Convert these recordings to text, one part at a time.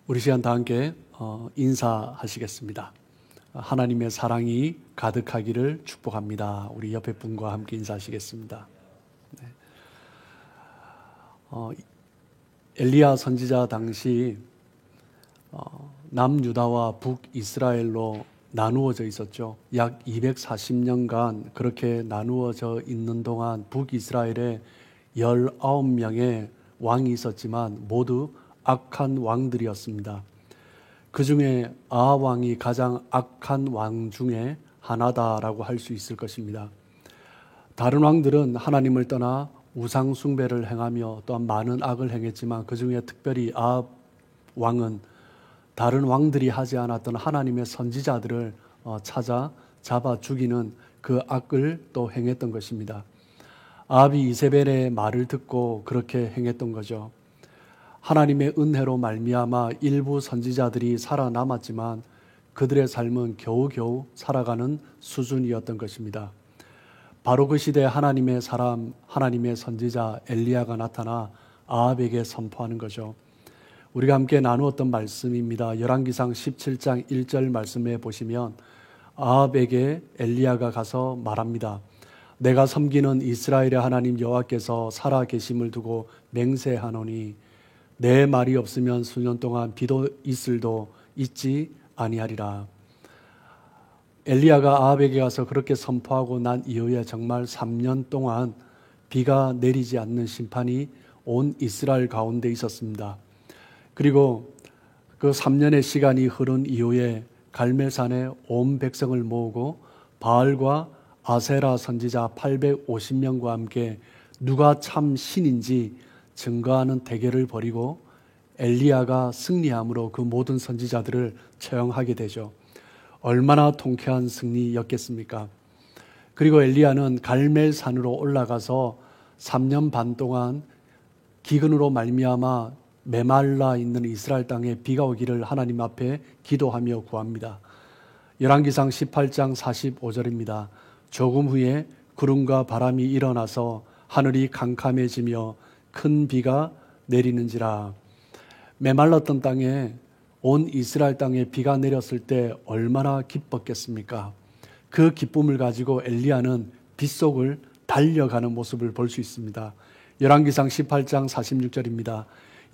우리 시간 다 함께 인사하시겠습니다. 하나님의 사랑이 가득하기를 축복합니다. 우리 옆에 분과 함께 인사하시겠습니다. 네. 엘리야 선지자 당시 남유다와 북이스라엘로 나누어져 있었죠. 약 240년간 그렇게 나누어져 있는 동안 북이스라엘에 19명의 왕이 있었지만 모두 악한 왕들이었습니다. 그 중에 아합 왕이 가장 악한 왕 중에 하나다라고 할 수 있을 것입니다. 다른 왕들은 하나님을 떠나 우상 숭배를 행하며 또한 많은 악을 행했지만 그 중에 특별히 아합 왕은 다른 왕들이 하지 않았던 하나님의 선지자들을 찾아 잡아 죽이는 그 악을 또 행했던 것입니다. 아합이 이세벨의 말을 듣고 그렇게 행했던 거죠. 하나님의 은혜로 말미암아 일부 선지자들이 살아남았지만 그들의 삶은 겨우겨우 살아가는 수준이었던 것입니다. 바로 그 시대에 하나님의 사람, 하나님의 선지자 엘리야가 나타나 아합에게 선포하는 거죠. 우리가 함께 나누었던 말씀입니다. 열왕기상 17장 1절 말씀에 보시면 아합에게 엘리야가 가서 말합니다. 내가 섬기는 이스라엘의 하나님 여호와께서 살아 계심을 두고 맹세하노니 내 말이 없으면 수년 동안 비도 있을도 있지 아니하리라. 엘리야가 아합에게 가서 그렇게 선포하고 난 이후에 정말 3년 동안 비가 내리지 않는 심판이 온 이스라엘 가운데 있었습니다. 그리고 그 3년의 시간이 흐른 이후에 갈멜산에 온 백성을 모으고 바알과 아세라 선지자 850명과 함께 누가 참 신인지 증거하는 대결을 벌이고 엘리야가 승리함으로 그 모든 선지자들을 처형하게 되죠. 얼마나 통쾌한 승리였겠습니까? 그리고 엘리야는 갈멜산으로 올라가서 3년 반 동안 기근으로 말미암아 메말라 있는 이스라엘 땅에 비가 오기를 하나님 앞에 기도하며 구합니다. 열왕기상 18장 45절입니다. 조금 후에 구름과 바람이 일어나서 하늘이 캄캄해지며 큰 비가 내리는지라. 메말랐던 땅에 온 이스라엘 땅에 비가 내렸을 때 얼마나 기뻤겠습니까? 그 기쁨을 가지고 엘리야는 빗속을 달려가는 모습을 볼 수 있습니다. 열왕기상 18장 46절입니다.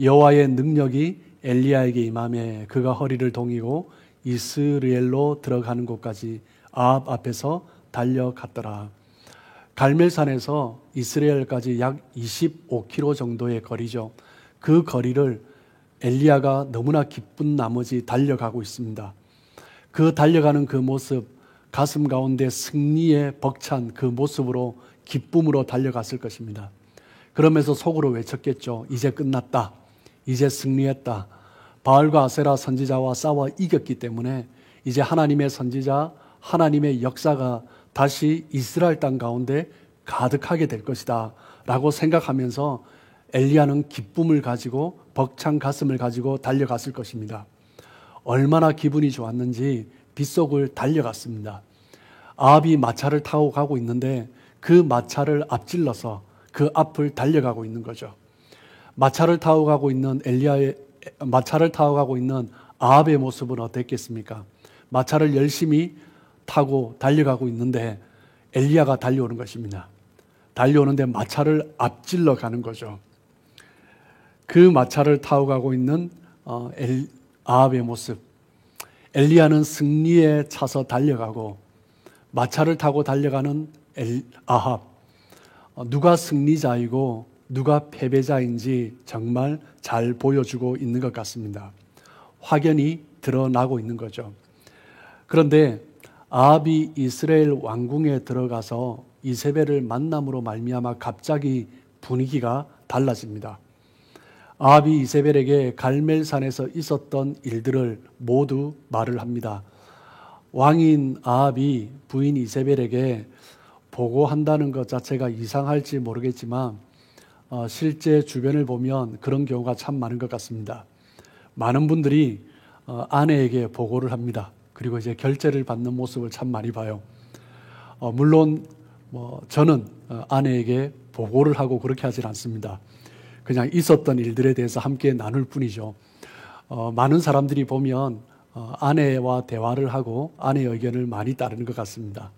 여호와의 능력이 엘리야에게 임하매 그가 허리를 동이고 이스라엘로 들어가는 곳까지 아합 앞에서 달려갔더라. 갈멜산에서 이스라엘까지 약 25km 정도의 거리죠. 그 거리를 엘리야가 너무나 기쁜 나머지 달려가고 있습니다. 그 달려가는 그 모습, 가슴 가운데 승리에 벅찬 그 모습으로 기쁨으로 달려갔을 것입니다. 그러면서 속으로 외쳤겠죠. 이제 끝났다. 이제 승리했다. 바알과 아세라 선지자와 싸워 이겼기 때문에 이제 하나님의 선지자, 하나님의 역사가 다시 이스라엘 땅 가운데 가득하게 될 것이다 라고 생각하면서 엘리야는 기쁨을 가지고 벅찬 가슴을 가지고 달려갔을 것입니다. 얼마나 기분이 좋았는지 빗속을 달려갔습니다. 아합이 마차를 타고 가고 있는데 그 마차를 앞질러서 그 앞을 달려가고 있는 거죠. 마차를 타고 가고 있는 아합의 모습은 어땠겠습니까? 마차를 열심히 타고 달려가고 있는데 엘리야가 달려오는 것입니다. 달려오는데 마차를 앞질러 가는 거죠. 그 마차를 타고 가고 있는 아합의 모습. 엘리야는 승리에 차서 달려가고 마차를 타고 달려가는 아합. 누가 승리자이고 누가 패배자인지 정말 잘 보여주고 있는 것 같습니다. 확연히 드러나고 있는 거죠. 그런데 아합이 이스라엘 왕궁에 들어가서 이세벨을 만남으로 말미암아 갑자기 분위기가 달라집니다. 아합이 이세벨에게 갈멜산에서 있었던 일들을 모두 말을 합니다. 왕인 아합이 부인 이세벨에게 보고한다는 것 자체가 이상할지 모르겠지만 실제 주변을 보면 그런 경우가 참 많은 것 같습니다. 많은 분들이 아내에게 보고를 합니다. 그리고 이제 결제를 받는 모습을 참 많이 봐요. 물론 저는 아내에게 보고를 하고 그렇게 하진 않습니다. 그냥 있었던 일들에 대해서 함께 나눌 뿐이죠. 많은 사람들이 보면 아내와 대화를 하고 아내의 의견을 많이 따르는 것 같습니다.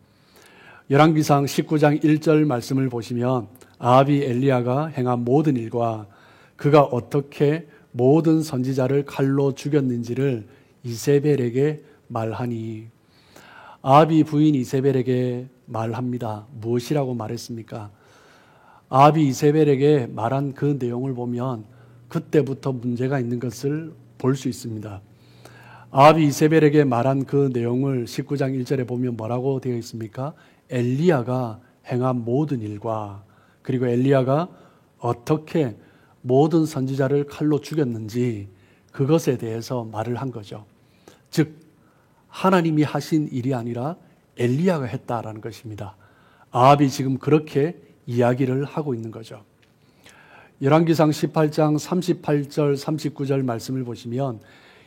열왕기상 19장 1절 말씀을 보시면 아합이 엘리야가 행한 모든 일과 그가 어떻게 모든 선지자를 칼로 죽였는지를 이세벨에게 말하니, 아합이 부인 이세벨에게 말합니다. 무엇이라고 말했습니까? 아합이 이세벨에게 말한 그 내용을 보면 그때부터 문제가 있는 것을 볼 수 있습니다. 아합이 이세벨에게 말한 그 내용을 19장 1절에 보면 뭐라고 되어 있습니까? 엘리야가 행한 모든 일과 그리고 엘리야가 어떻게 모든 선지자를 칼로 죽였는지 그것에 대해서 말을 한 거죠. 즉 하나님이 하신 일이 아니라 엘리야가 했다라는 것입니다. 아합이 지금 그렇게 이야기를 하고 있는 거죠. 열왕기상 18장 38절 39절 말씀을 보시면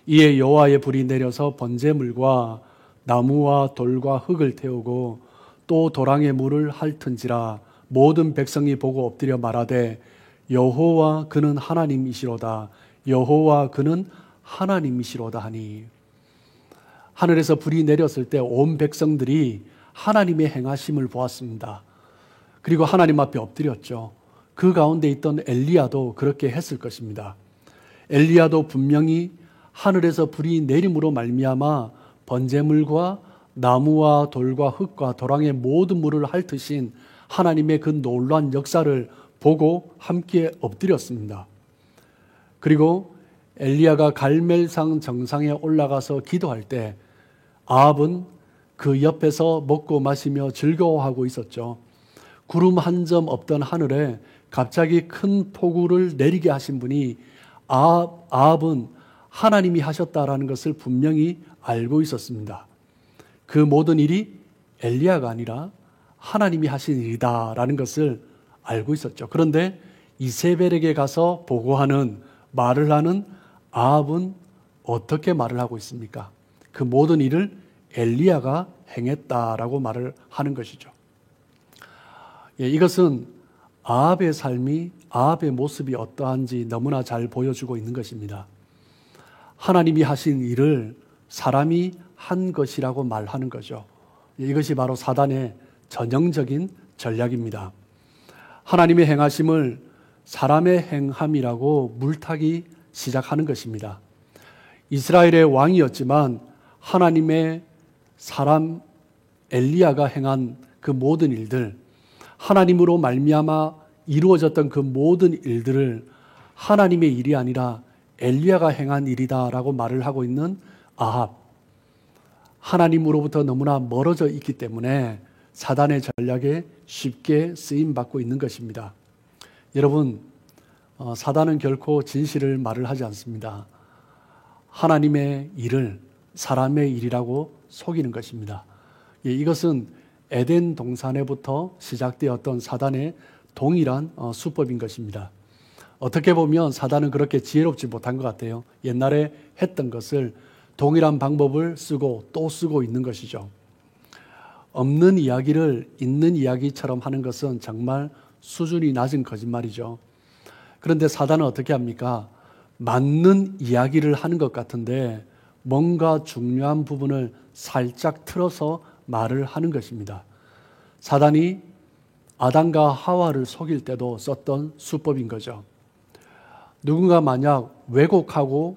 이에 여호와의 불이 내려서 번제물과 나무와 돌과 흙을 태우고 또 도랑의 물을 핥은지라 모든 백성이 보고 엎드려 말하되 여호와 그는 하나님이시로다 여호와 그는 하나님이시로다 하니, 하늘에서 불이 내렸을 때 온 백성들이 하나님의 행하심을 보았습니다. 그리고 하나님 앞에 엎드렸죠. 그 가운데 있던 엘리야도 그렇게 했을 것입니다. 엘리야도 분명히 하늘에서 불이 내림으로 말미암아 번제물과 나무와 돌과 흙과 도랑의 모든 물을 핥으신 하나님의 그 놀라운 역사를 보고 함께 엎드렸습니다. 그리고 엘리야가 갈멜산 정상에 올라가서 기도할 때 아합은 그 옆에서 먹고 마시며 즐거워하고 있었죠. 구름 한 점 없던 하늘에 갑자기 큰 폭우를 내리게 하신 분이 아합은 하나님이 하셨다라는 것을 분명히 알고 있었습니다. 그 모든 일이 엘리야가 아니라 하나님이 하신 일이다라는 것을 알고 있었죠. 그런데 이세벨에게 가서 보고하는 말을 하는 아합은 어떻게 말을 하고 있습니까? 그 모든 일을 엘리야가 행했다라고 말을 하는 것이죠. 이것은 아합의 삶이, 아합의 모습이 어떠한지 너무나 잘 보여주고 있는 것입니다. 하나님이 하신 일을 사람이 한 것이라고 말하는 거죠. 이것이 바로 사단의 전형적인 전략입니다. 하나님의 행하심을 사람의 행함이라고 물타기 시작하는 것입니다. 이스라엘의 왕이었지만 하나님의 사람 엘리야가 행한 그 모든 일들, 하나님으로 말미암아 이루어졌던 그 모든 일들을 하나님의 일이 아니라 엘리야가 행한 일이다라고 말을 하고 있는 아합, 하나님으로부터 너무나 멀어져 있기 때문에 사단의 전략에 쉽게 쓰임받고 있는 것입니다. 여러분, 사단은 결코 진실을 말을 하지 않습니다. 하나님의 일을 사람의 일이라고 속이는 것입니다. 이것은 에덴 동산에부터 시작되었던 사단의 동일한 수법인 것입니다. 어떻게 보면 사단은 그렇게 지혜롭지 못한 것 같아요. 옛날에 했던 것을 동일한 방법을 쓰고 또 쓰고 있는 것이죠. 없는 이야기를 있는 이야기처럼 하는 것은 정말 수준이 낮은 거짓말이죠. 그런데 사단은 어떻게 합니까? 맞는 이야기를 하는 것 같은데 뭔가 중요한 부분을 살짝 틀어서 말을 하는 것입니다. 사단이 아담과 하와를 속일 때도 썼던 수법인 거죠. 누군가 만약 왜곡하여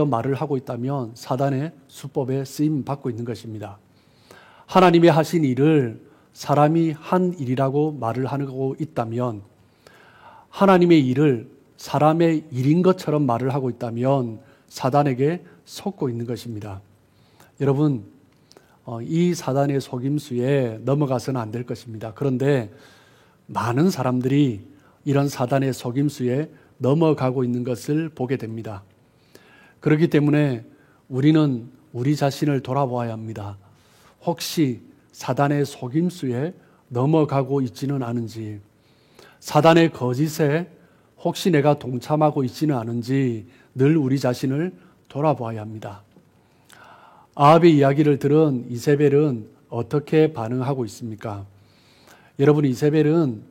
말을 하고 있다면 사단의 수법에 쓰임 받고 있는 것입니다. 하나님이 하신 일을 사람이 한 일이라고 말을 하고 있다면, 하나님의 일을 사람의 일인 것처럼 말을 하고 있다면 사단에게 속고 있는 것입니다. 여러분, 이 사단의 속임수에 넘어가서는 안 될 것입니다. 그런데 많은 사람들이 이런 사단의 속임수에 넘어가고 있는 것을 보게 됩니다. 그렇기 때문에 우리는 우리 자신을 돌아보아야 합니다. 혹시 사단의 속임수에 넘어가고 있지는 않은지, 사단의 거짓에 혹시 내가 동참하고 있지는 않은지 늘 우리 자신을 돌아보아야 합니다. 아합의 이야기를 들은 이세벨은 어떻게 반응하고 있습니까? 여러분, 이세벨은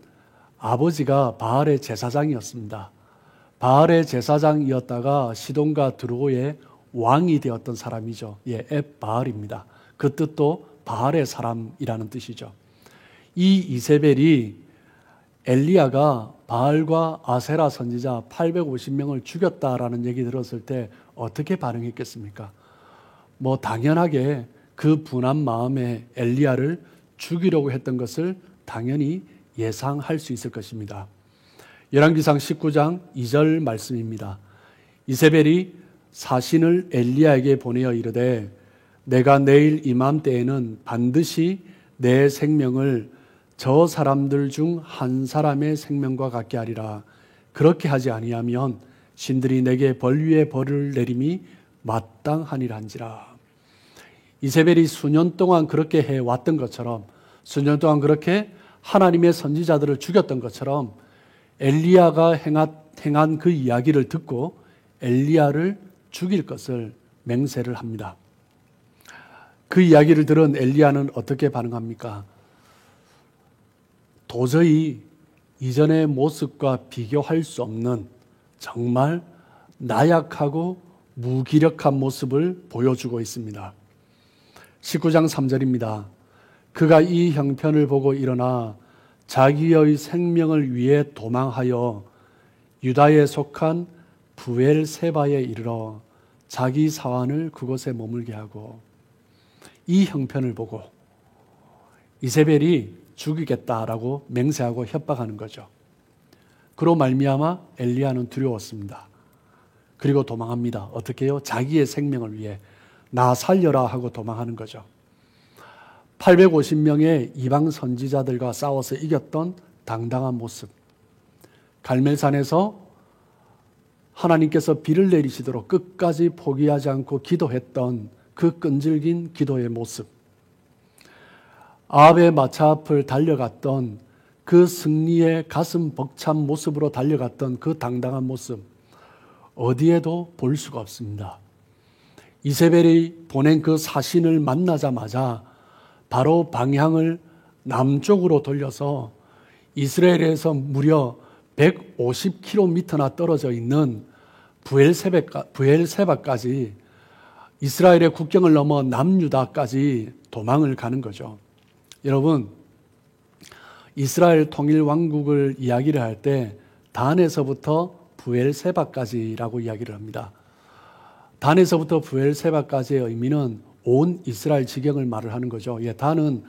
아버지가 바알의 제사장이었습니다. 바알의 제사장이었다가 시돈과 드로의 왕이 되었던 사람이죠. 앱바알입니다. 그 뜻도 바알의 사람이라는 뜻이죠. 이 이세벨이 엘리야가 바알과 아세라 선지자 850명을 죽였다라는 얘기 들었을 때 어떻게 반응했겠습니까? 당연하게 그 분한 마음에 엘리야를 죽이려고 했던 것을 당연히 예상할 수 있을 것입니다. 열왕기상 19장 2절 말씀입니다. 이세벨이 사신을 엘리야에게 보내어 이르되 내가 내일 이맘때에는 반드시 내 생명을 저 사람들 중 한 사람의 생명과 같게 하리라. 그렇게 하지 아니하면 신들이 내게 벌 위에 벌을 내림이 마땅하니라 한지라. 이세벨이 수년 동안 그렇게 해왔던 것처럼, 수년 동안 그렇게 하나님의 선지자들을 죽였던 것처럼 엘리야가 행한 그 이야기를 듣고 엘리야를 죽일 것을 맹세를 합니다. 그 이야기를 들은 엘리야는 어떻게 반응합니까? 도저히 이전의 모습과 비교할 수 없는 정말 나약하고 무기력한 모습을 보여주고 있습니다. 19장 3절입니다. 그가 이 형편을 보고 일어나 자기의 생명을 위해 도망하여 유다에 속한 부엘세바에 이르러 자기 사환을 그곳에 머물게 하고, 이 형편을 보고 이세벨이 죽이겠다라고 맹세하고 협박하는 거죠. 그로 말미암아 엘리야는 두려웠습니다. 그리고 도망합니다. 어떻게 해요? 자기의 생명을 위해 나 살려라 하고 도망하는 거죠. 850명의 이방 선지자들과 싸워서 이겼던 당당한 모습. 갈멜산에서 하나님께서 비를 내리시도록 끝까지 포기하지 않고 기도했던 그 끈질긴 기도의 모습. 아합의 마차 앞을 달려갔던 그 승리의 가슴 벅찬 모습으로 달려갔던 그 당당한 모습, 어디에도 볼 수가 없습니다. 이세벨이 보낸 그 사신을 만나자마자 바로 방향을 남쪽으로 돌려서 이스라엘에서 무려 150km나 떨어져 있는 부엘세바까지, 이스라엘의 국경을 넘어 남유다까지 도망을 가는 거죠. 여러분, 이스라엘 통일 왕국을 이야기를 할 때 단에서부터 부엘세바까지라고 이야기를 합니다. 단에서부터 부엘세바까지의 의미는 온 이스라엘 지경을 말을 하는 거죠. 단은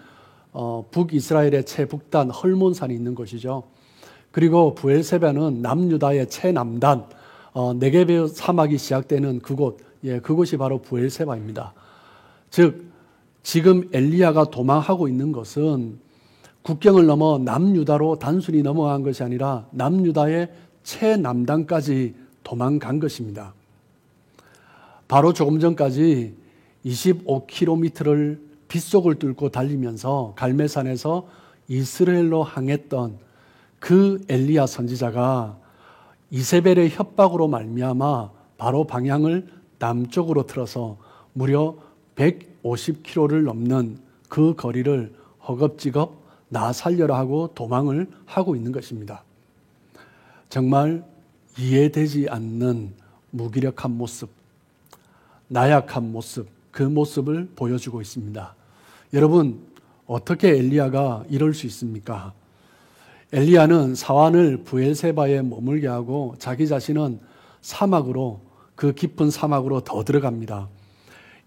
북이스라엘의 최북단 헐몬산이 있는 곳이죠. 그리고 부엘세바는 남유다의 최남단 네게베 사막이 시작되는 그곳, 그곳이 바로 부엘세바입니다. 즉 지금 엘리야가 도망하고 있는 것은 국경을 넘어 남유다로 단순히 넘어간 것이 아니라 남유다의 최남단까지 도망간 것입니다. 바로 조금 전까지 25km를 빗속을 뚫고 달리면서 갈멜산에서 이스라엘로 향했던 그 엘리야 선지자가 이세벨의 협박으로 말미암아 바로 방향을 남쪽으로 틀어서 무려 150km를 넘는 그 거리를 허겁지겁 나 살려라 하고 도망을 하고 있는 것입니다. 정말 이해되지 않는 무기력한 모습, 나약한 모습, 그 모습을 보여주고 있습니다. 여러분, 어떻게 엘리야가 이럴 수 있습니까? 엘리야는 사환을 부엘세바에 머물게 하고 자기 자신은 사막으로, 그 깊은 사막으로 더 들어갑니다.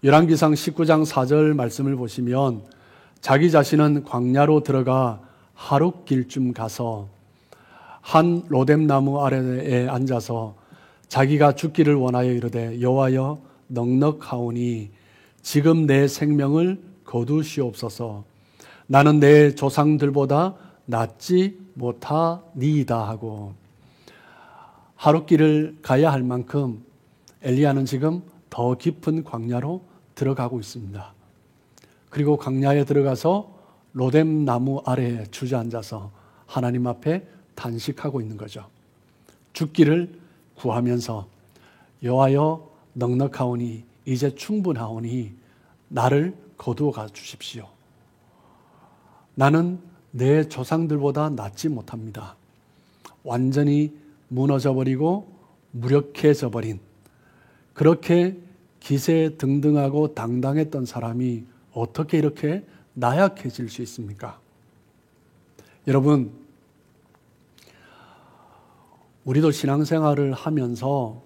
열왕기상 19장 4절 말씀을 보시면 자기 자신은 광야로 들어가 하룻길쯤 가서 한 로뎀나무 아래에 앉아서 자기가 죽기를 원하여 이르되 여호와여 넉넉하오니 지금 내 생명을 거두시옵소서. 나는 내 조상들보다 낫지 못하니이다 하고, 하룻길을 가야 할 만큼 엘리야는 지금 더 깊은 광야로 들어가고 있습니다. 그리고 광야에 들어가서 로뎀나무 아래에 주저앉아서 하나님 앞에 단식하고 있는 거죠. 죽기를 구하면서 여호와여 넉넉하오니 이제 충분하오니 나를 거두어 가 주십시오. 나는 내 조상들보다 낫지 못합니다. 완전히 무너져 버리고 무력해져 버린, 그렇게 기세등등하고 당당했던 사람이 어떻게 이렇게 나약해질 수 있습니까? 여러분, 우리도 신앙생활을 하면서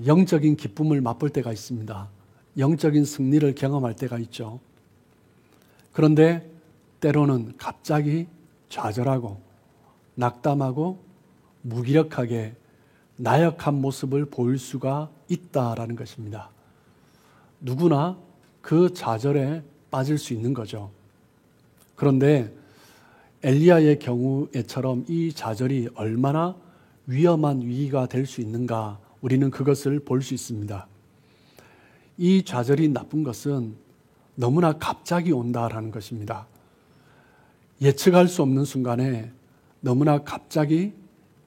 영적인 기쁨을 맛볼 때가 있습니다. 영적인 승리를 경험할 때가 있죠. 그런데 때로는 갑자기 좌절하고 낙담하고 무기력하게 나약한 모습을 보일 수가 있다라는 것입니다. 누구나 그 좌절에 빠질 수 있는 거죠. 그런데 엘리야의 경우에처럼 이 좌절이 얼마나 위험한 위기가 될 수 있는가, 우리는 그것을 볼 수 있습니다. 이 좌절이 나쁜 것은 너무나 갑자기 온다라는 것입니다. 예측할 수 없는 순간에 너무나 갑자기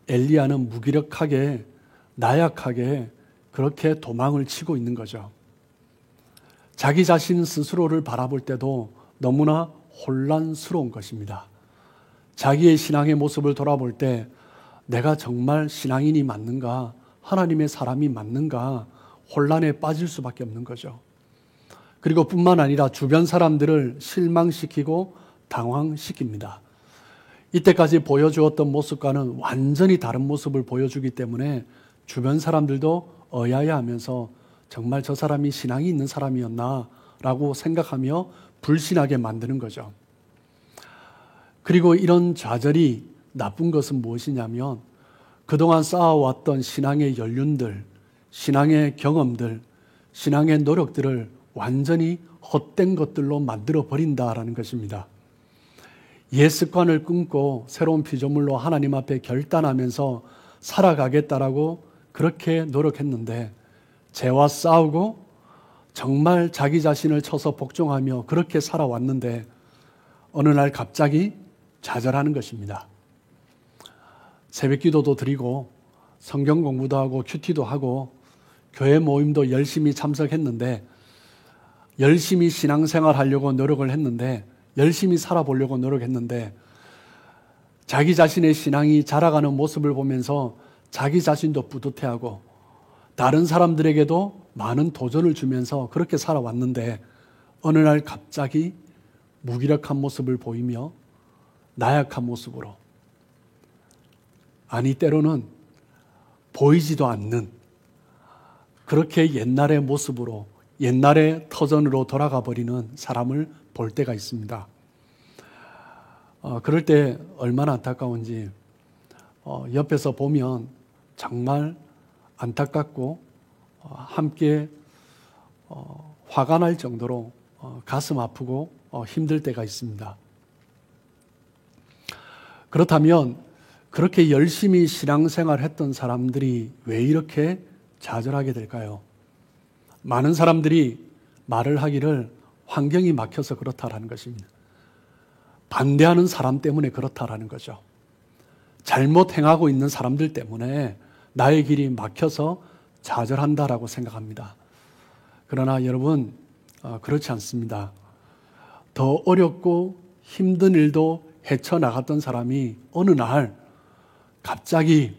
엘리야는 무기력하게 나약하게 그렇게 도망을 치고 있는 거죠. 자기 자신 스스로를 바라볼 때도 너무나 혼란스러운 것입니다. 자기의 신앙의 모습을 돌아볼 때 내가 정말 신앙인이 맞는가, 하나님의 사람이 맞는가 혼란에 빠질 수밖에 없는 거죠. 그리고 뿐만 아니라 주변 사람들을 실망시키고 당황시킵니다. 이때까지 보여주었던 모습과는 완전히 다른 모습을 보여주기 때문에 주변 사람들도 어야야하면서 정말 저 사람이 신앙이 있는 사람이었나 라고 생각하며 불신하게 만드는 거죠. 그리고 이런 좌절이 나쁜 것은 무엇이냐면 그동안 쌓아왔던 신앙의 연륜들, 신앙의 경험들, 신앙의 노력들을 완전히 헛된 것들로 만들어 버린다라는 것입니다. 옛 습관을 끊고 새로운 피조물로 하나님 앞에 결단하면서 살아가겠다라고 그렇게 노력했는데 죄와 싸우고 정말 자기 자신을 쳐서 복종하며 그렇게 살아왔는데 어느 날 갑자기 좌절하는 것입니다. 새벽 기도도 드리고 성경 공부도 하고 큐티도 하고 교회 모임도 열심히 참석했는데 열심히 신앙생활 하려고 노력을 했는데 열심히 살아보려고 노력했는데 자기 자신의 신앙이 자라가는 모습을 보면서 자기 자신도 뿌듯해하고 다른 사람들에게도 많은 도전을 주면서 그렇게 살아왔는데 어느 날 갑자기 무기력한 모습을 보이며 나약한 모습으로, 아니 때로는 보이지도 않는 그렇게 옛날의 모습으로, 옛날의 터전으로 돌아가 버리는 사람을 볼 때가 있습니다. 그럴 때 얼마나 안타까운지 옆에서 보면 정말 안타깝고 함께 화가 날 정도로 가슴 아프고 힘들 때가 있습니다. 그렇다면 그렇게 열심히 신앙생활 했던 사람들이 왜 이렇게 좌절하게 될까요? 많은 사람들이 말을 하기를 환경이 막혀서 그렇다라는 것입니다. 반대하는 사람 때문에 그렇다라는 거죠. 잘못 행하고 있는 사람들 때문에 나의 길이 막혀서 좌절한다라고 생각합니다. 그러나 여러분, 그렇지 않습니다. 더 어렵고 힘든 일도 헤쳐나갔던 사람이 어느 날 갑자기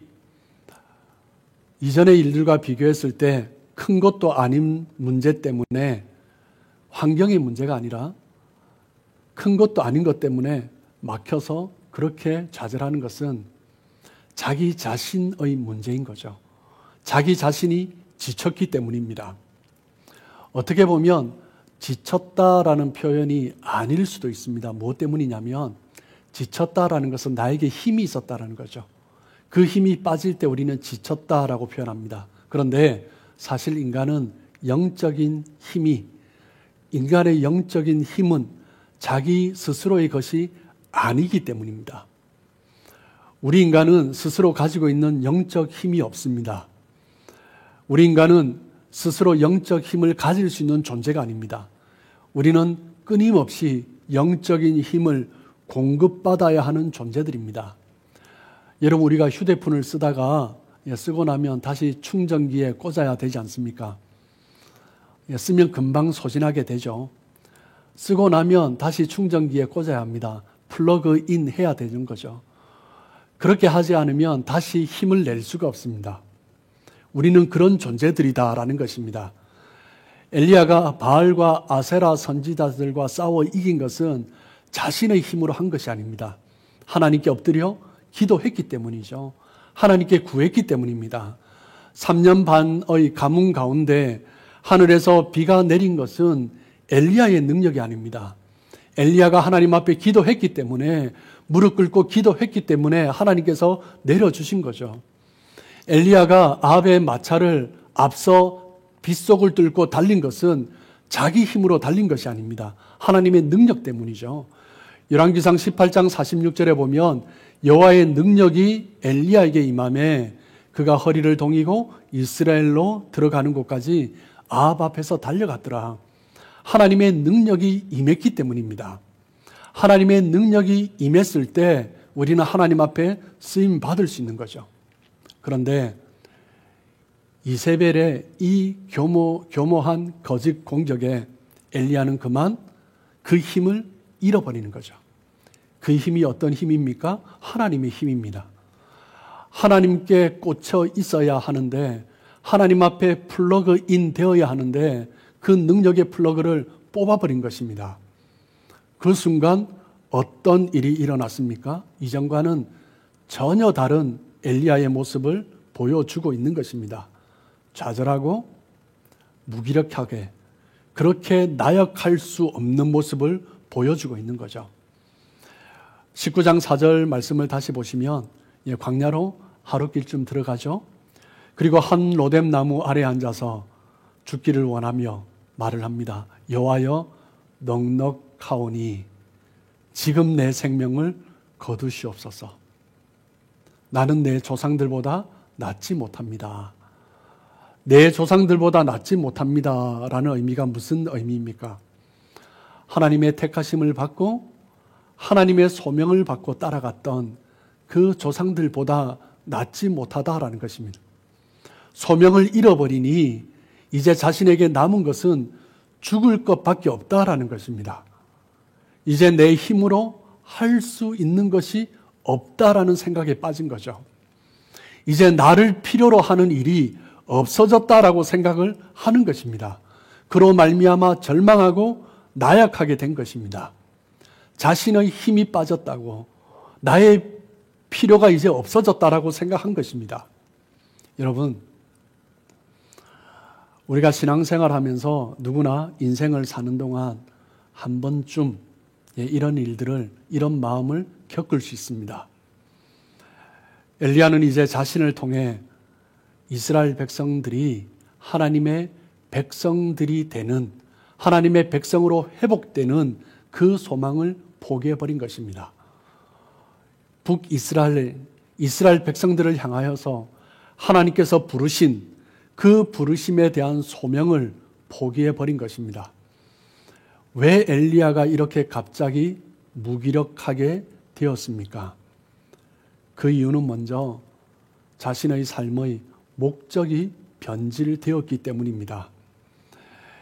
이전의 일들과 비교했을 때 큰 것도 아닌 문제 때문에, 환경의 문제가 아니라 큰 것도 아닌 것 때문에 막혀서 그렇게 좌절하는 것은 자기 자신의 문제인 거죠. 자기 자신이 지쳤기 때문입니다. 어떻게 보면 지쳤다라는 표현이 아닐 수도 있습니다. 무엇 때문이냐면 지쳤다라는 것은 나에게 힘이 있었다라는 거죠. 그 힘이 빠질 때 우리는 지쳤다라고 표현합니다. 그런데 사실 인간의 영적인 힘은 자기 스스로의 것이 아니기 때문입니다. 우리 인간은 스스로 가지고 있는 영적 힘이 없습니다. 우리 인간은 스스로 영적 힘을 가질 수 있는 존재가 아닙니다. 우리는 끊임없이 영적인 힘을 공급받아야 하는 존재들입니다. 여러분, 우리가 휴대폰을 쓰고 나면 다시 충전기에 꽂아야 되지 않습니까? 쓰면 금방 소진하게 되죠. 쓰고 나면 다시 충전기에 꽂아야 합니다. 플러그인 해야 되는 거죠. 그렇게 하지 않으면 다시 힘을 낼 수가 없습니다. 우리는 그런 존재들이다라는 것입니다. 엘리야가 바알과 아세라 선지자들과 싸워 이긴 것은 자신의 힘으로 한 것이 아닙니다. 하나님께 엎드려 기도했기 때문이죠. 하나님께 구했기 때문입니다. 3년 반의 가뭄 가운데 하늘에서 비가 내린 것은 엘리야의 능력이 아닙니다. 엘리야가 하나님 앞에 기도했기 때문에, 무릎 꿇고 기도했기 때문에 하나님께서 내려주신 거죠. 엘리야가 아합의 마차를 앞서 빗속을 뚫고 달린 것은 자기 힘으로 달린 것이 아닙니다. 하나님의 능력 때문이죠. 열왕기상 18장 46절에 보면 여호와의 능력이 엘리야에게 임함에 그가 허리를 동이고 이스라엘로 들어가는 곳까지 아합 앞에서 달려갔더라. 하나님의 능력이 임했기 때문입니다. 하나님의 능력이 임했을 때 우리는 하나님 앞에 쓰임 받을 수 있는 거죠. 그런데 이세벨의 이 교모한 거짓 공격에 엘리야는 그만 그 힘을 잃어버리는 거죠. 그 힘이 어떤 힘입니까? 하나님의 힘입니다. 하나님께 꽂혀 있어야 하는데, 하나님 앞에 플러그인 되어야 하는데 그 능력의 플러그를 뽑아버린 것입니다. 그 순간 어떤 일이 일어났습니까? 이전과는 전혀 다른 엘리야의 모습을 보여주고 있는 것입니다. 좌절하고 무기력하게, 그렇게 나약할 수 없는 모습을 보여주고 있는 거죠. 19장 4절 말씀을 다시 보시면 광야로 하룻길쯤 들어가죠. 그리고 한 로뎀 나무 아래에 앉아서 죽기를 원하며 말을 합니다. 여호와여, 넉넉하오니 지금 내 생명을 거두시옵소서. 나는 내 조상들보다 낫지 못합니다. 내 조상들보다 낫지 못합니다 라는 의미가 무슨 의미입니까? 하나님의 택하심을 받고 하나님의 소명을 받고 따라갔던 그 조상들보다 낫지 못하다라는 것입니다. 소명을 잃어버리니 이제 자신에게 남은 것은 죽을 것밖에 없다라는 것입니다. 이제 내 힘으로 할 수 있는 것이 없다라는 생각에 빠진 거죠. 이제 나를 필요로 하는 일이 없어졌다라고 생각을 하는 것입니다. 그로 말미암아 절망하고 나약하게 된 것입니다. 자신의 힘이 빠졌다고, 나의 필요가 이제 없어졌다라고 생각한 것입니다. 여러분, 우리가 신앙생활 하면서 누구나 인생을 사는 동안 한 번쯤 이런 일들을, 이런 마음을 겪을 수 있습니다. 엘리야는 이제 자신을 통해 이스라엘 백성들이 하나님의 백성들이 되는, 하나님의 백성으로 회복되는 그 소망을 포기해버린 것입니다. 이스라엘 백성들을 향하여서 하나님께서 부르신 그 부르심에 대한 소명을 포기해버린 것입니다. 왜 엘리야가 이렇게 갑자기 무기력하게 되었습니까? 그 이유는 먼저 자신의 삶의 목적이 변질되었기 때문입니다.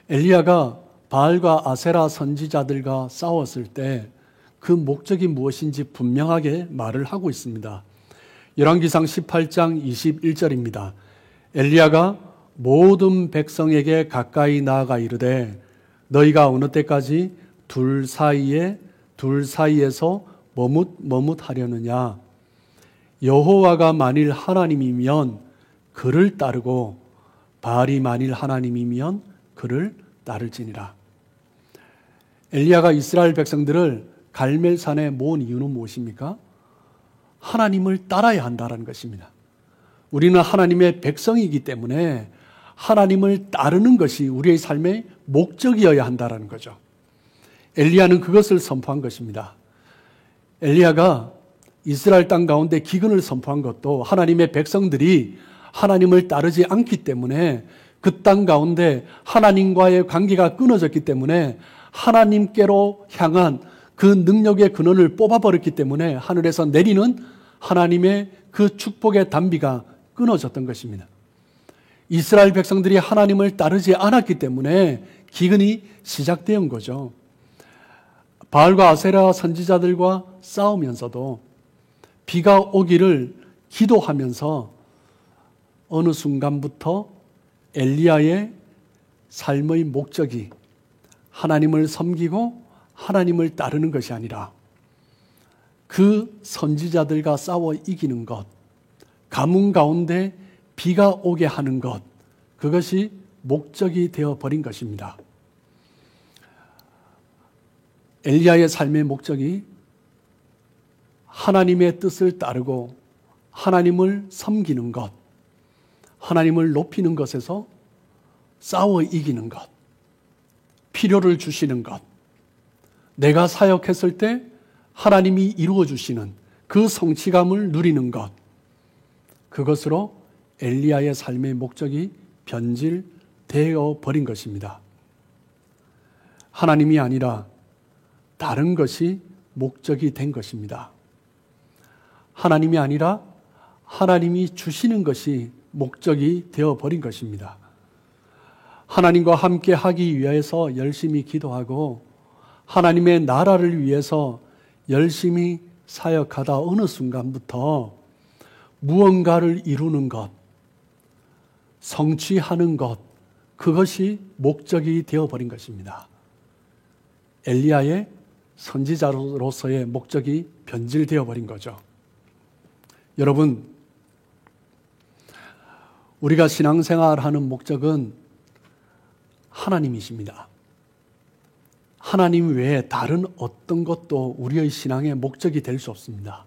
엘리야가 바알과 아세라 선지자들과 싸웠을 때 그 목적이 무엇인지 분명하게 말을 하고 있습니다. 열왕기상 18장 21절입니다. 엘리야가 모든 백성에게 가까이 나아가 이르되 너희가 어느 때까지 둘 사이에서 머뭇하려느냐. 여호와가 만일 하나님이면 그를 따르고 바알이 만일 하나님이면 그를 따를지니라. 엘리야가 이스라엘 백성들을 갈멜산에 모은 이유는 무엇입니까? 하나님을 따라야 한다는 것입니다. 우리는 하나님의 백성이기 때문에 하나님을 따르는 것이 우리의 삶의 목적이어야 한다는 거죠. 엘리야는 그것을 선포한 것입니다. 엘리야가 이스라엘 땅 가운데 기근을 선포한 것도 하나님의 백성들이 하나님을 따르지 않기 때문에, 그 땅 가운데 하나님과의 관계가 끊어졌기 때문에 하나님께로 향한 그 능력의 근원을 뽑아버렸기 때문에 하늘에서 내리는 하나님의 그 축복의 단비가 끊어졌던 것입니다. 이스라엘 백성들이 하나님을 따르지 않았기 때문에 기근이 시작된 거죠. 바알과 아세라 선지자들과 싸우면서도 비가 오기를 기도하면서 어느 순간부터 엘리야의 삶의 목적이 하나님을 섬기고 하나님을 따르는 것이 아니라 그 선지자들과 싸워 이기는 것, 가뭄 가운데 비가 오게 하는 것, 그것이 목적이 되어버린 것입니다. 엘리야의 삶의 목적이 하나님의 뜻을 따르고 하나님을 섬기는 것, 하나님을 높이는 것에서 싸워 이기는 것, 필요를 주시는 것, 내가 사역했을 때 하나님이 이루어 주시는 그 성취감을 누리는 것, 그것으로 엘리야의 삶의 목적이 변질되어 버린 것입니다. 하나님이 아니라 다른 것이 목적이 된 것입니다. 하나님이 아니라 하나님이 주시는 것이 목적이 되어버린 것입니다. 하나님과 함께 하기 위해서 열심히 기도하고 하나님의 나라를 위해서 열심히 사역하다 어느 순간부터 무언가를 이루는 것, 성취하는 것, 그것이 목적이 되어버린 것입니다. 엘리야의 선지자로서의 목적이 변질되어 버린 거죠. 여러분, 우리가 신앙생활하는 목적은 하나님이십니다. 하나님 외에 다른 어떤 것도 우리의 신앙의 목적이 될 수 없습니다.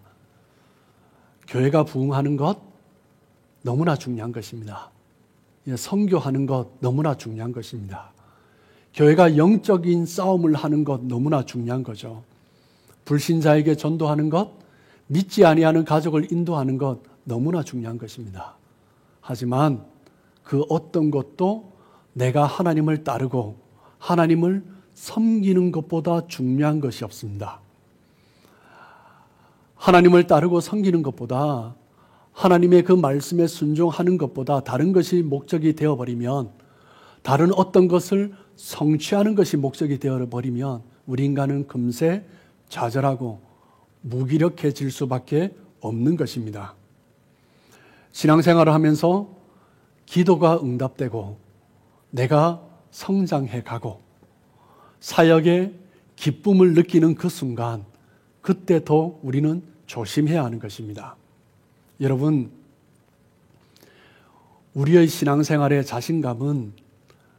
교회가 부흥하는 것 너무나 중요한 것입니다. 선교하는 것 너무나 중요한 것입니다. 교회가 영적인 싸움을 하는 것 너무나 중요한 거죠. 불신자에게 전도하는 것, 믿지 아니하는 가족을 인도하는 것 너무나 중요한 것입니다. 하지만 그 어떤 것도 내가 하나님을 따르고 하나님을 섬기는 것보다 중요한 것이 없습니다. 하나님을 따르고 섬기는 것보다 하나님의 그 말씀에 순종하는 것보다 다른 것이 목적이 되어버리면, 다른 어떤 것을 성취하는 것이 목적이 되어버리면 우리 인간은 금세 좌절하고 무기력해질 수밖에 없는 것입니다. 신앙생활을 하면서 기도가 응답되고 내가 성장해 가고 사역의 기쁨을 느끼는 그 순간, 그때 더 우리는 조심해야 하는 것입니다. 여러분, 우리의 신앙생활의 자신감은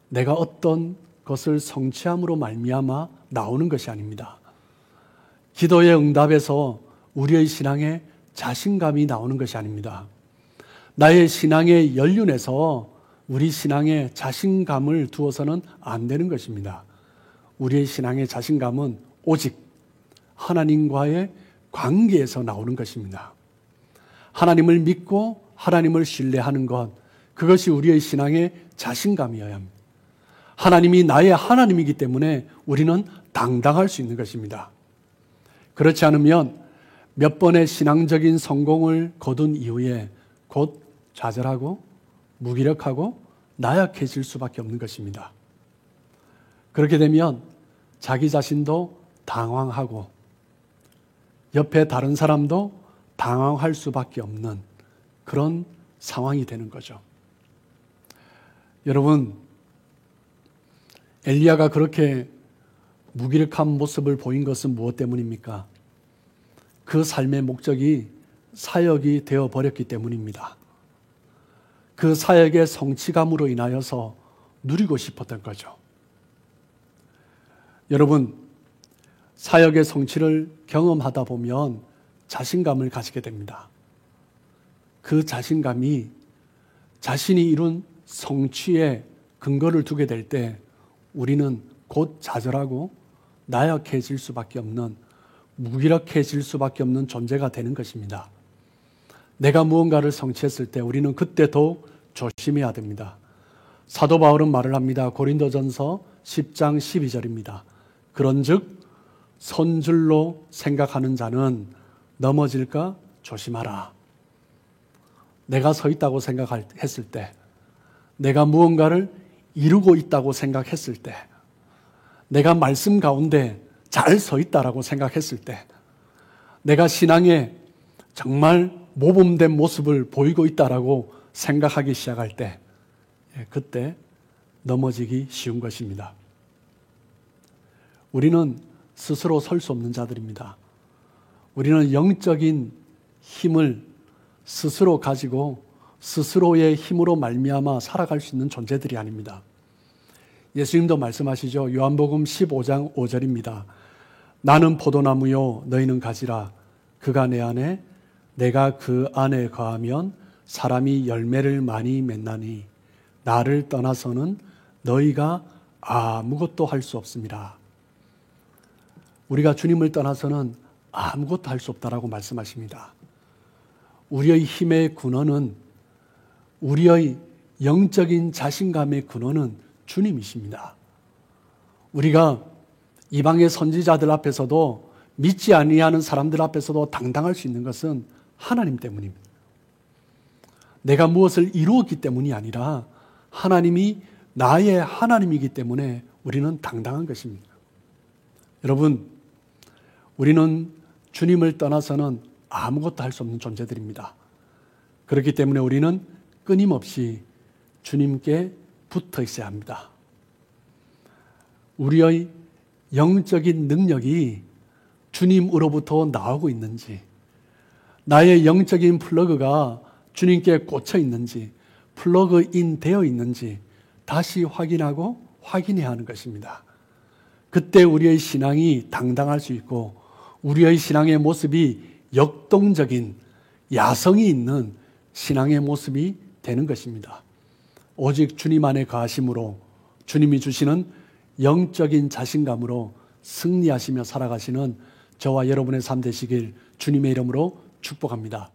내가 어떤 것을 성취함으로 말미암아 나오는 것이 아닙니다. 기도의 응답에서 우리의 신앙에 자신감이 나오는 것이 아닙니다. 나의 신앙의 연륜에서 우리 신앙에 자신감을 두어서는 안 되는 것입니다. 우리의 신앙의 자신감은 오직 하나님과의 관계에서 나오는 것입니다. 하나님을 믿고 하나님을 신뢰하는 것, 그것이 우리의 신앙의 자신감이어야 합니다. 하나님이 나의 하나님이기 때문에 우리는 당당할 수 있는 것입니다. 그렇지 않으면 몇 번의 신앙적인 성공을 거둔 이후에 곧 좌절하고 무기력하고 나약해질 수밖에 없는 것입니다. 그렇게 되면 자기 자신도 당황하고 옆에 다른 사람도 당황할 수밖에 없는 그런 상황이 되는 거죠. 여러분, 엘리야가 그렇게 무기력한 모습을 보인 것은 무엇 때문입니까? 그 삶의 목적이 사역이 되어버렸기 때문입니다. 그 사역의 성취감으로 인하여서 누리고 싶었던 거죠. 여러분, 사역의 성취를 경험하다 보면 자신감을 가지게 됩니다. 그 자신감이 자신이 이룬 성취에 근거를 두게 될 때 우리는 곧 좌절하고 나약해질 수밖에 없는, 무기력해질 수밖에 없는 존재가 되는 것입니다. 내가 무언가를 성취했을 때 우리는 그때 더욱 조심해야 됩니다. 사도 바울은 말을 합니다. 고린도전서 10장 12절입니다. 그런즉 선줄로 생각하는 자는 넘어질까 조심하라. 내가 서 있다고 생각했을 때, 내가 무언가를 이루고 있다고 생각했을 때, 내가 말씀 가운데 잘 서 있다라고 생각했을 때, 내가 신앙에 정말 모범된 모습을 보이고 있다라고 생각하기 시작할 때 그때 넘어지기 쉬운 것입니다. 우리는 스스로 설 수 없는 자들입니다. 우리는 영적인 힘을 스스로 가지고 스스로의 힘으로 말미암아 살아갈 수 있는 존재들이 아닙니다. 예수님도 말씀하시죠. 요한복음 15장 5절입니다. 나는 포도나무요 너희는 가지라. 그가 내 안에 내가 그 안에 거하면 사람이 열매를 많이 맺나니 나를 떠나서는 너희가 아무것도 할 수 없습니다. 우리가 주님을 떠나서는 아무것도 할 수 없다라고 말씀하십니다. 우리의 힘의 근원은, 우리의 영적인 자신감의 근원은 주님이십니다. 우리가 이방의 선지자들 앞에서도 믿지 아니하는 사람들 앞에서도 당당할 수 있는 것은 하나님 때문입니다. 내가 무엇을 이루었기 때문이 아니라 하나님이 나의 하나님이기 때문에 우리는 당당한 것입니다. 여러분, 우리는 주님을 떠나서는 아무것도 할 수 없는 존재들입니다. 그렇기 때문에 우리는 끊임없이 주님께 붙어 있어야 합니다. 우리의 영적인 능력이 주님으로부터 나오고 있는지, 나의 영적인 플러그가 주님께 꽂혀 있는지, 플러그인 되어 있는지 다시 확인하고 확인해야 하는 것입니다. 그때 우리의 신앙이 당당할 수 있고 우리의 신앙의 모습이 역동적인 야성이 있는 신앙의 모습이 되는 것입니다. 오직 주님 안에 거하심으로 주님이 주시는 영적인 자신감으로 승리하시며 살아가시는 저와 여러분의 삶 되시길 주님의 이름으로 축복합니다.